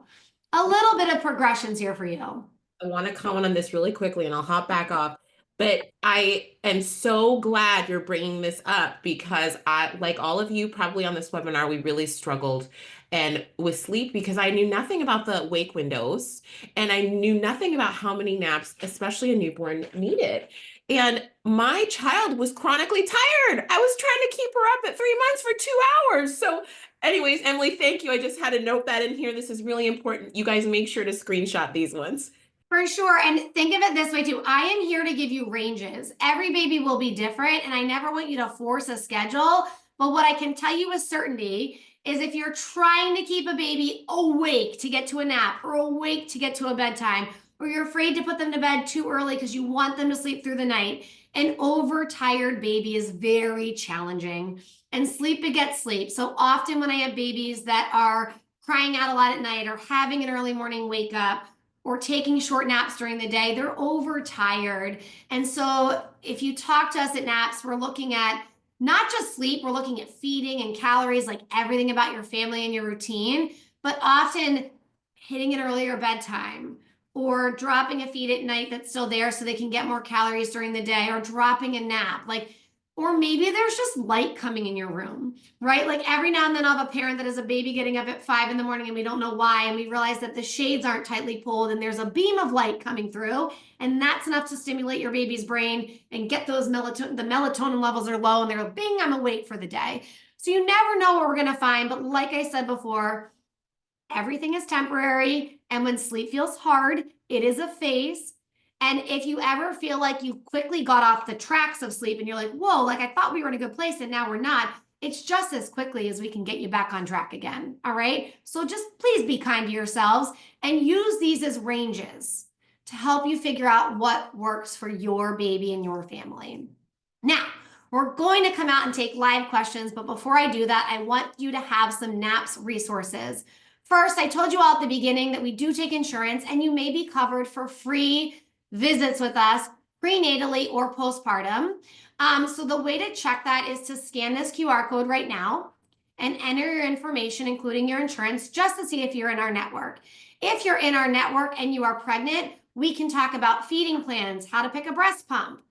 a little bit of progressions here for you. I want to comment on this really quickly and I'll hop back off. But I am so glad you're bringing this up because I, like all of you probably on this webinar, we really struggled and with sleep because I knew nothing about the wake windows and I knew nothing about how many naps, especially a newborn, needed. And my child was chronically tired. I was trying to keep her up at 3 months for 2 hours. So anyways, Emily, thank you. I just had to note that in here. This is really important. You guys make sure to screenshot these ones. For sure. And think of it this way too. I am here to give you ranges. Every baby will be different, and I never want you to force a schedule. But what I can tell you with certainty is if you're trying to keep a baby awake to get to a nap or awake to get to a bedtime, or you're afraid to put them to bed too early because you want them to sleep through the night, an overtired baby is very challenging. And sleep begets sleep. So often when I have babies that are crying out a lot at night or having an early morning wake up, or taking short naps during the day, they're overtired. And so if you talk to us at NAPS, we're looking at not just sleep, we're looking at feeding and calories, like everything about your family and your routine, but often hitting an earlier bedtime or dropping a feed at night that's still there so they can get more calories during the day, or dropping a nap. Or maybe there's just light coming in your room, right? Like every now and then I'll have a parent that has a baby getting up at 5 in the morning and we don't know why. And we realize that the shades aren't tightly pulled and there's a beam of light coming through. And that's enough to stimulate your baby's brain and get those the melatonin levels are low and they're like, bing, I'm awake for the day. So you never know what we're going to find. But like I said before, everything is temporary. And when sleep feels hard, it is a phase. And if you ever feel like you quickly got off the tracks of sleep and you're like, whoa, like I thought we were in a good place and now we're not, it's just as quickly as we can get you back on track again. All right. So just please be kind to yourselves and use these as ranges to help you figure out what works for your baby and your family. Now, we're going to come out and take live questions, but before I do that, I want you to have some NAPS resources. First, I told you all at the beginning that we do take insurance and you may be covered for free visits with us prenatally or postpartum. So the way to check that is to scan this QR code right now and enter your information, including your insurance, just to see if you're in our network. If you're in our network and you are pregnant, we can talk about feeding plans, how to pick a breast pump,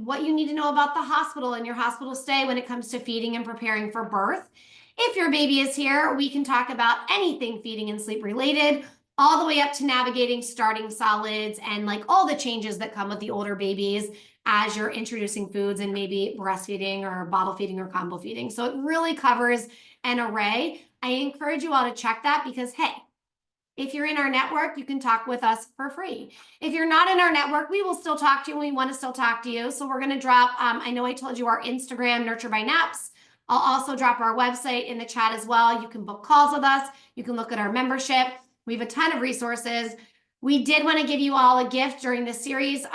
what you need to know about the hospital and your hospital stay when it comes to feeding and preparing for birth. If your baby is here, we can talk about anything feeding and sleep related, all the way up to navigating starting solids and like all the changes that come with the older babies as you're introducing foods and maybe breastfeeding or bottle feeding or combo feeding. So it really covers an array. I encourage you all to check that because, hey, if you're in our network, you can talk with us for free. If you're not in our network, we will still talk to you and we want to still talk to you. So we're going to drop, I know I told you our Instagram, Nurture by Naps. I'll also drop our website in the chat as well. You can book calls with us. You can look at our membership. We have a ton of resources. We did want to give you all a gift during this series.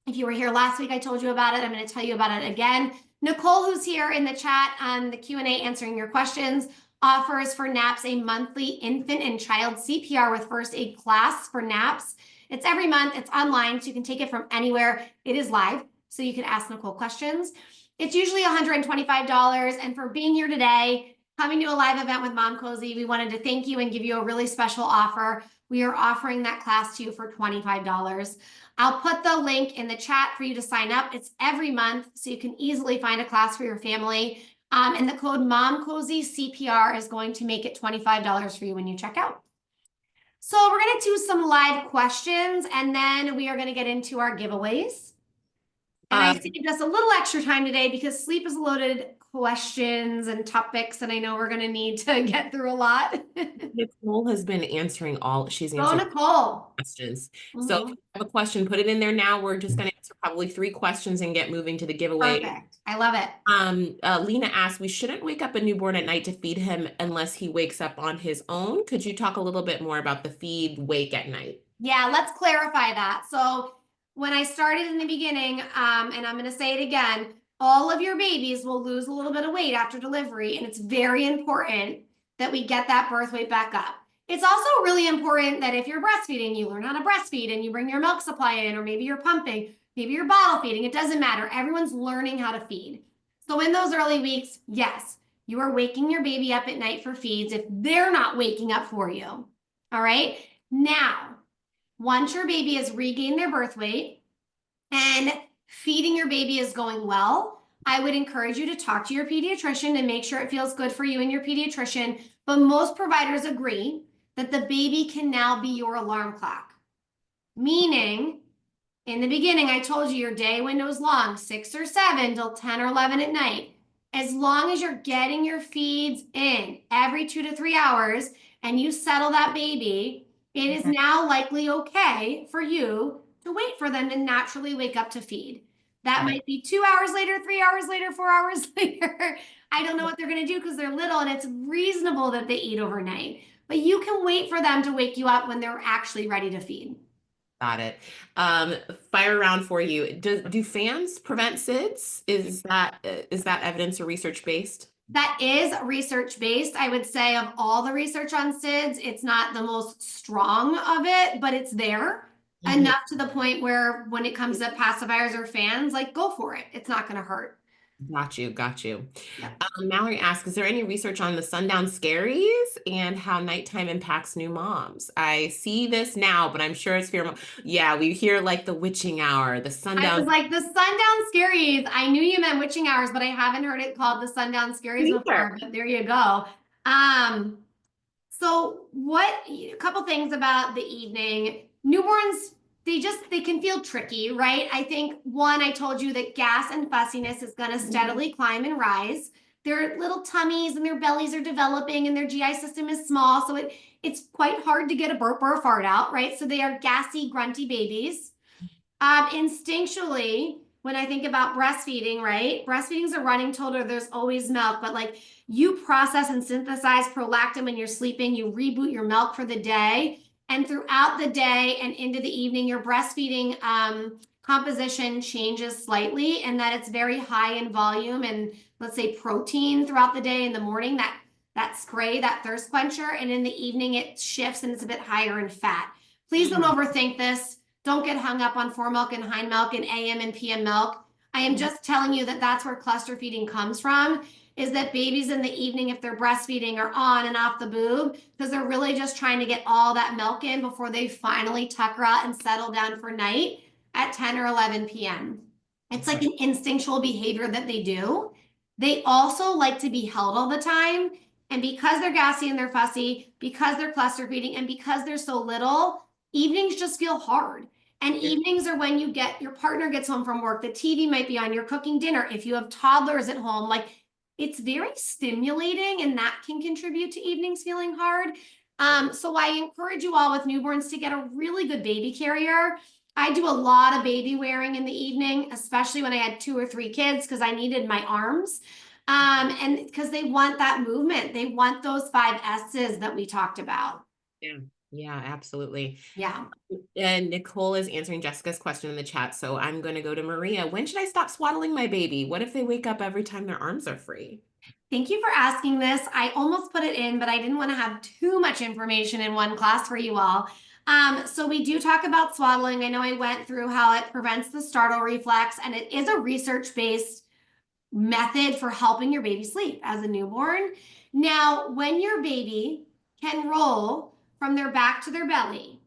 If you were here last week, I told you about it. I'm going to tell you about it again. Nicole, who's here in the chat on the Q&A answering your questions, offers for NAPS a monthly infant and child CPR with first aid class for NAPS. It's every month. It's online, so you can take it from anywhere. It is live, so you can ask Nicole questions. It's usually $125. And for being here today, coming to a live event with Momcozy, we wanted to thank you and give you a really special offer. We are offering that class to you for $25. I'll put the link in the chat for you to sign up. It's every month, so you can easily find a class for your family. And the code Momcozy CPR is going to make it $25 for you when you check out. So we're going to do some live questions, and then we are going to get into our giveaways. And I saved us a little extra time today because sleep is loaded questions and topics, and I know we're going to need to get through a lot. Nicole has been answering she's Oh, answering Nicole. questions. So if Mhm. you have a question, put it in there now. We're just going to answer probably 3 questions and get moving to the giveaway. Perfect. I love it. Lena asked, we shouldn't wake up a newborn at night to feed him unless he wakes up on his own. Could you talk a little bit more about the feed wake at night? Yeah, let's clarify that. So when I started in the beginning, and I'm going to say it again, all of your babies will lose a little bit of weight after delivery, and it's very important that we get that birth weight back up. It's also really important that if you're breastfeeding, you learn how to breastfeed and you bring your milk supply in, or maybe you're pumping, maybe you're bottle feeding. It doesn't matter. Everyone's learning how to feed. So in those early weeks, yes, you are waking your baby up at night for feeds if they're not waking up for you. All right. Now, once your baby has regained their birth weight and feeding your baby is going well, I would encourage you to talk to your pediatrician and make sure it feels good for you and your pediatrician. But most providers agree that the baby can now be your alarm clock. Meaning, in the beginning, I told you your day window is long, 6 or 7 till 10 or 11 at night. As long as you're getting your feeds in every 2 to 3 hours and you settle that baby, it is now likely okay for you to wait for them to naturally wake up to feed. That might be 2 hours later, 3 hours later, 4 hours later. I don't know what they're going to do because they're little and it's reasonable that they eat overnight. But you can wait for them to wake you up when they're actually ready to feed. Got it. Fire round for you. Do fans prevent SIDS? Is that evidence or research based? That is research based. I would say of all the research on SIDS, it's not the most strong of it, but it's there enough to the point where when it comes to pacifiers or fans, like go for it. It's not going to hurt. Got you. Yeah. Mallory asks, is there any research on the sundown scaries and how nighttime impacts new moms? I see this now, but I'm sure it's fear. Yeah, we hear like the witching hour, the I sundown. was like, the sundown scaries. I knew you meant witching hours, but I haven't heard it called the sundown scaries before. But there you go. So a couple things about the evening. Newborns, they can feel tricky, right? I think one, I told you that gas and fussiness is going to steadily climb and rise. Their little tummies and their bellies are developing and their GI system is small. So it's quite hard to get a burp or a fart out, right? So they are gassy, grunty babies. Instinctually, when I think about breastfeeding, right? Breastfeeding is a running total, there's always milk, but like you process and synthesize prolactin when you're sleeping, you reboot your milk for the day. And throughout the day and into the evening, your breastfeeding composition changes slightly, and that it's very high in volume and let's say protein throughout the day. In the morning, that spray, that thirst quencher, and in the evening it shifts and it's a bit higher in fat. Please don't overthink this. Don't get hung up on fore milk and hind milk and AM and PM milk. I am just telling you that that's where cluster feeding comes from, is that babies in the evening, if they're breastfeeding, are on and off the boob because they're really just trying to get all that milk in before they finally tucker out and settle down for night at 10 or 11 p.m. It's like an instinctual behavior that they do. They also like to be held all the time. And because they're gassy and they're fussy, because they're cluster feeding, and because they're so little, evenings just feel hard. And evenings are when your partner gets home from work, the TV might be on, you're cooking dinner. If you have toddlers at home, like it's very stimulating and that can contribute to evenings feeling hard. So I encourage you all with newborns to get a really good baby carrier. I do a lot of baby wearing in the evening, especially when I had 2 or 3 kids because I needed my arms. And because they want that movement, they want those 5 S's that we talked about. Yeah, absolutely. Yeah. And Nicole is answering Jessica's question in the chat. So I'm going to go to Maria. When should I stop swaddling my baby? What if they wake up every time their arms are free? Thank you for asking this. I almost put it in, but I didn't want to have too much information in one class for you all. So we do talk about swaddling. I know I went through how it prevents the startle reflex, and it is a research-based method for helping your baby sleep as a newborn. Now, when your baby can roll from their back to their belly,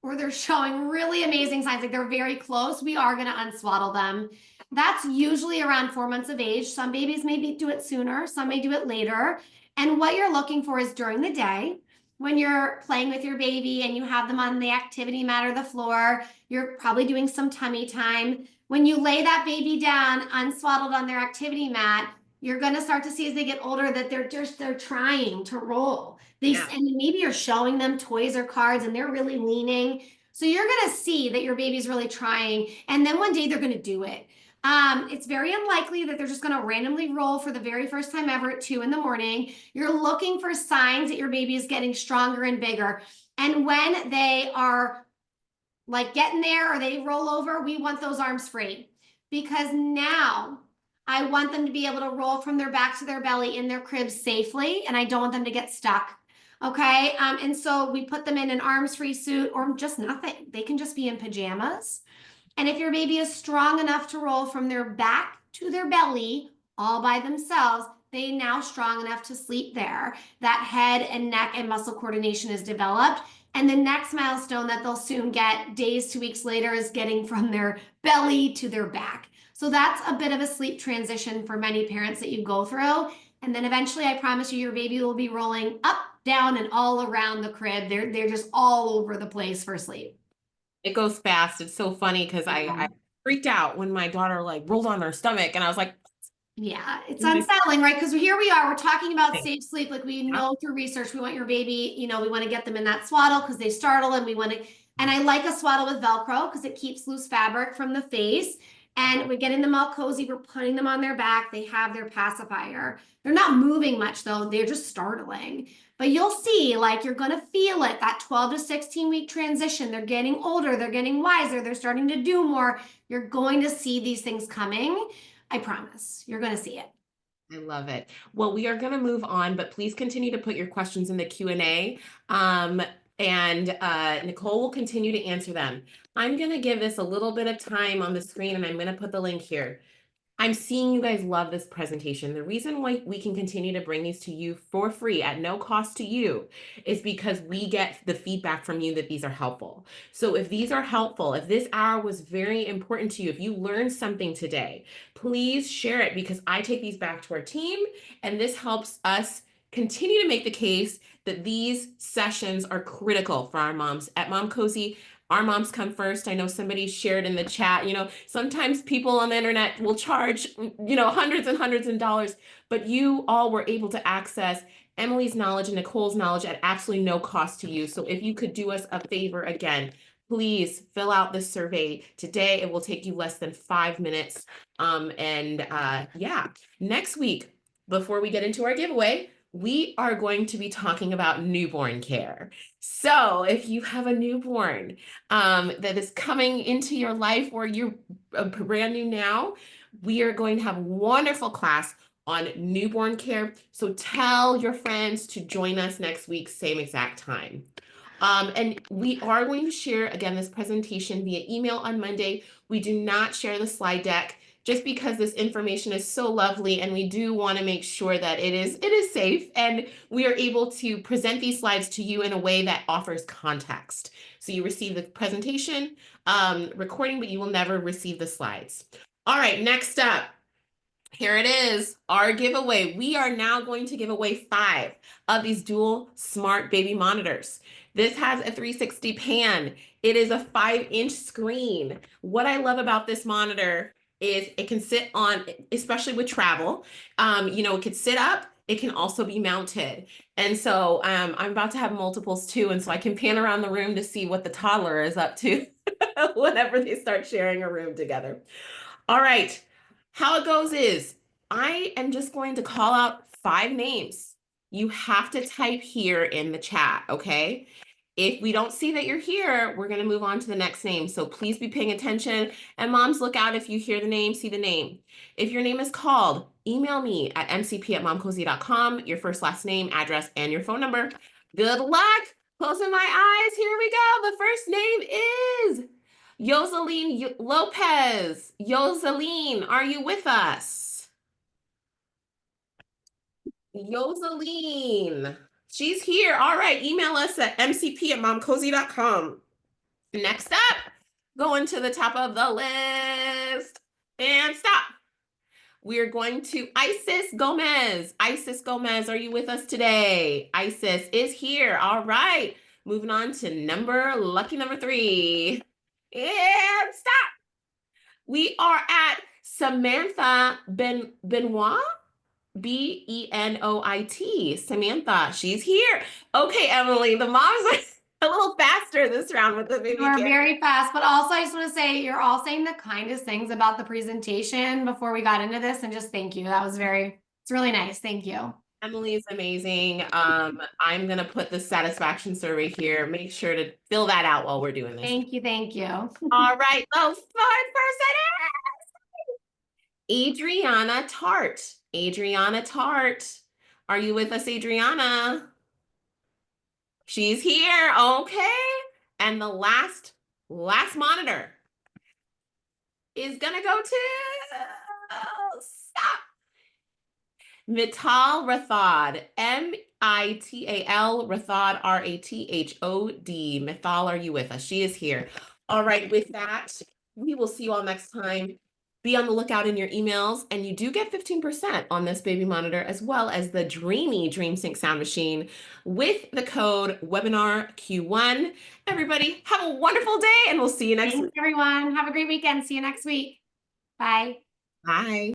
or they're showing really amazing signs, like they're very close, we are going to unswaddle them. That's usually around 4 months of age. Some babies maybe do it sooner, some may do it later. And what you're looking for is during the day, when you're playing with your baby and you have them on the activity mat or the floor, you're probably doing some tummy time. When you lay that baby down unswaddled on their activity mat, you're going to start to see as they get older that they're trying to roll. Yeah. And maybe you're showing them toys or cards and they're really leaning. So you're going to see that your baby's really trying. And then one day they're going to do it. It's very unlikely that they're just going to randomly roll for the very first time ever at 2 in the morning. You're looking for signs that your baby is getting stronger and bigger. And when they are like getting there or they roll over, we want those arms free, because now I want them to be able to roll from their back to their belly in their crib safely, and I don't want them to get stuck. Okay. And so we put them in an arms free suit or just nothing. They can just be in pajamas. And if your baby is strong enough to roll from their back to their belly all by themselves, they now strong enough to sleep there. That head and neck and muscle coordination is developed. And the next milestone that they'll soon get days to weeks later is getting from their belly to their back. So that's a bit of a sleep transition for many parents that you go through. And then eventually, I promise you, your baby will be rolling up, down, and all around the crib. They're just all over the place for sleep. It goes fast. It's so funny because I freaked out when my daughter like rolled on her stomach and I was like, yeah, it's unsettling, right? Because here we are, we're talking about Thanks. safe sleep. Like we know through research, we want your baby, we want to get them in that swaddle because they startle, and and I like a swaddle with Velcro because it keeps loose fabric from the face. And we're getting them Momcozy, we're putting them on their back. They have their pacifier. They're not moving much though. They're just startling. But you'll see, like you're going to feel it, that 12 to 16 week transition. They're getting older, they're getting wiser, they're starting to do more. You're going to see these things coming. I promise you're going to see it. I love it. Well, we are going to move on, but please continue to put your questions in the Q&A. And Nicole will continue to answer them. I'm going to give this a little bit of time on the screen, and I'm going to put the link here. I'm seeing you guys love this presentation. The reason why we can continue to bring these to you for free at no cost to you is because we get the feedback from you that these are helpful. So if these are helpful, if this hour was very important to you, if you learned something today, please share it, because I take these back to our team, and this helps us continue to make the case that these sessions are critical for our moms. At Momcozy, our moms come first. I know somebody shared in the chat, sometimes people on the internet will charge, hundreds and hundreds of dollars, but you all were able to access Emily's knowledge and Nicole's knowledge at absolutely no cost to you. So if you could do us a favor again, please fill out this survey today. It will take you less than 5 minutes. Next week, before we get into our giveaway, we are going to be talking about newborn care. So if you have a newborn that is coming into your life, or you're brand new now, we are going to have a wonderful class on newborn care. So tell your friends to join us next week, same exact time. And we are going to share, again, this presentation via email on Monday. We do not share the slide deck, just because this information is so lovely, and we do want to make sure that it is safe, and we are able to present these slides to you in a way that offers context. So you receive the presentation recording, but you will never receive the slides. All right, next up, here it is, our giveaway. We are now going to give away 5 of these dual smart baby monitors. This has a 360 pan. It is a 5-inch screen. What I love about this monitor is it can sit on, especially with travel, it could sit up, it can also be mounted. And so I'm about to have multiples too, and so I can pan around the room to see what the toddler is up to whenever they start sharing a room together. All right, how it goes is I am just going to call out 5 names. You have to type here in the chat, okay? If we don't see that you're here, we're going to move on to the next name. So please be paying attention. And moms, look out if you hear the name, see the name. If your name is called, email me at mcp@momcozy.com, your first, last name, address, and your phone number. Good luck. Closing my eyes. Here we go. The first name is Yoseline Lopez. Yoseline, are you with us? Yoseline. She's here. All right. Email us at mcp@momcozy.com. Next up, going to the top of the list and stop. We're going to Isis Gomez. Isis Gomez, are you with us today? Isis is here. All right. Moving on to lucky number 3. And stop. We are at Samantha Benoit. Benoit. Samantha, she's here. Okay, Emily, the moms are a little faster this round with the baby You are carrier. very fast, but also I just want to say you're all saying the kindest things about the presentation before we got into this, and just thank you. It's really nice. Thank you. Emily is amazing. I'm gonna put the satisfaction survey here. Make sure to fill that out while we're doing this. Thank you. Thank you. All right, the third person is Adriana Tart. Adriana Tart. Are you with us, Adriana? She's here. Okay. And the last monitor is gonna go to stop. Mital Rathod. Mital Rathod, Rathod. Mital, are you with us? She is here. All right, with that, we will see you all next time. Be on the lookout in your emails, and you do get 15% on this baby monitor, as well as the dreamy DreamSync sound machine with the code WebinarQ1. Everybody, have a wonderful day, and we'll see you next week. Thanks, everyone. Have a great weekend. See you next week. Bye. Bye.